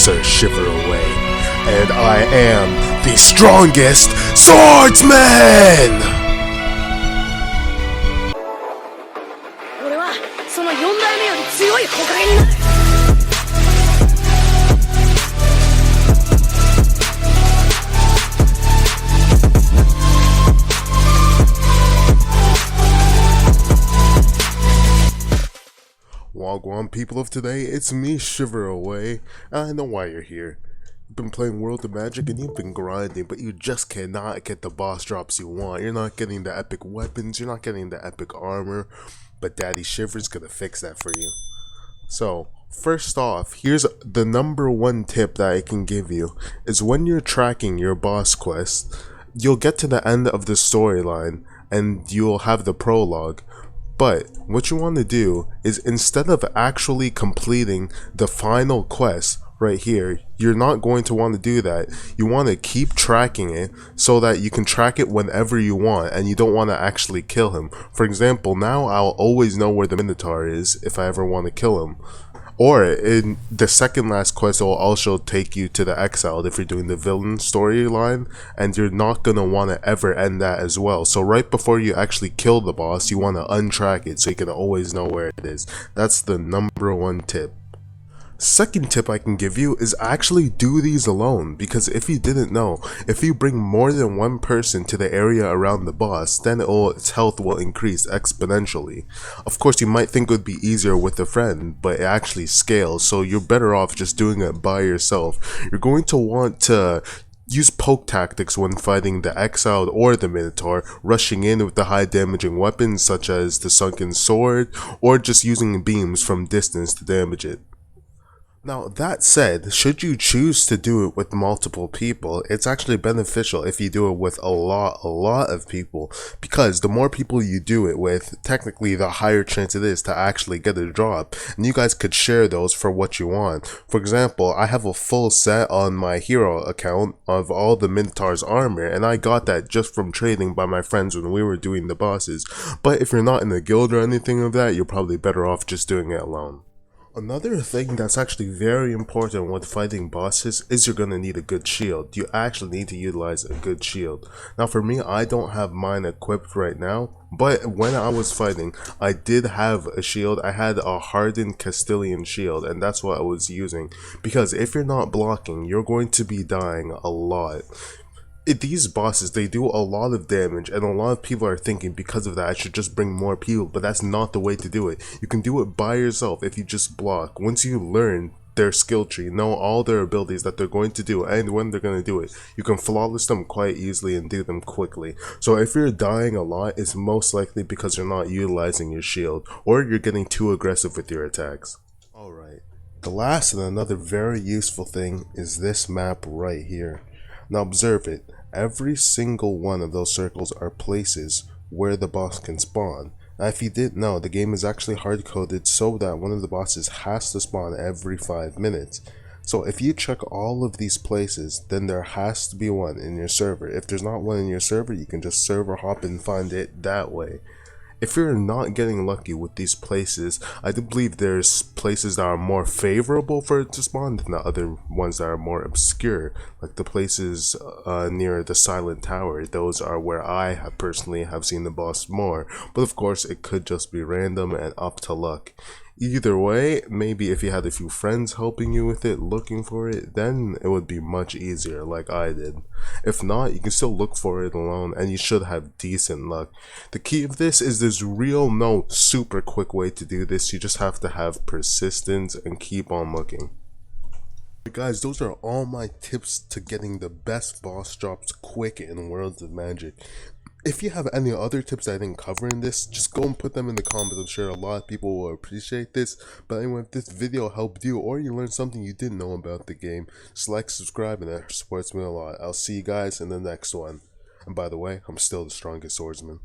Sir ShiverAway, and I am the strongest swordsman! 俺はその4代目より強い火影になる。 WAGWAN people of today, it's me ShiverAway, and I know why you're here. You've been playing World of Magic and you've been grinding, but you just cannot get the boss drops you want. You're not getting the epic weapons, you're not getting the epic armor, but Daddy Shiver's gonna fix that for you. So, first off, here's the number one tip that I can give you, is when you're tracking your boss quest, you'll get to the end of the storyline and you'll have the prologue. But what you want to do is, instead of actually completing the final quest right here, you're not going to want to do that. You want to keep tracking it so that you can track it whenever you want and you don't want to actually kill him. For example, now I'll always know where the Minotaur is if I ever want to kill him. Or in the second last quest, it will also take you to the Exiled if you're doing the villain storyline, and you're not going to want to ever end that as well. So right before you actually kill the boss, you want to untrack it so you can always know where it is. That's the number one tip. Second tip I can give you is actually do these alone, because if you didn't know, if you bring more than one person to the area around the boss, then its health will increase exponentially. Of course, you might think it would be easier with a friend, but it actually scales, so you're better off just doing it by yourself. You're going to want to use poke tactics when fighting the Exiled or the Minotaur, rushing in with the high damaging weapons such as the Sunken Sword, or just using beams from distance to damage it. Now, that said, should you choose to do it with multiple people, it's actually beneficial if you do it with a lot of people, because the more people you do it with, technically the higher chance it is to actually get a drop, and you guys could share those for what you want. For example, I have a full set on my hero account of all the Minotaur's armor, and I got that just from trading by my friends when we were doing the bosses. But if you're not in a guild or anything of that, you're probably better off just doing it alone. Another thing that's actually very important when fighting bosses is you're going to need a good shield. You actually need to utilize a good shield. Now for me, I don't have mine equipped right now, but when I was fighting, I did have a shield. I had a hardened Castilian shield, and that's what I was using. Because if you're not blocking, you're going to be dying a lot. These bosses, they do a lot of damage, and a lot of people are thinking because of that I should just bring more people, but that's not the way to do it. You can do it by yourself if you just block. Once you learn their skill tree, know all their abilities that they're going to do and when they're going to do it, you can flawless them quite easily and do them quickly. So if you're dying a lot, it's most likely because you're not utilizing your shield, or you're getting too aggressive with your attacks. Alright, the last and another very useful thing is this map right here. Now observe it. Every single one of those circles are places where the boss can spawn. Now if you didn't know, the game is actually hard-coded so that one of the bosses has to spawn every 5 minutes. So if you check all of these places, then there has to be one in your server. If there's not one in your server, you can just server hop and find it that way. If you're not getting lucky with these places, I do believe there's places that are more favorable for it to spawn than the other ones that are more obscure, like the places near the Silent Tower. Those are where I personally have seen the boss more, but of course it could just be random and up to luck. Either way, maybe if you had a few friends helping you with it, looking for it, then it would be much easier like I did. If not, you can still look for it alone and you should have decent luck. The key of this is there's no super quick way to do this. You just have to have persistence and keep on looking. Guys, those are all my tips to getting the best boss drops quick in Worlds of Magic. If you have any other tips I didn't cover in this, just go and put them in the comments. I'm sure a lot of people will appreciate this. But anyway, if this video helped you or you learned something you didn't know about the game, just like, subscribe, and that supports me a lot. I'll see you guys in the next one. And by the way, I'm still the strongest swordsman.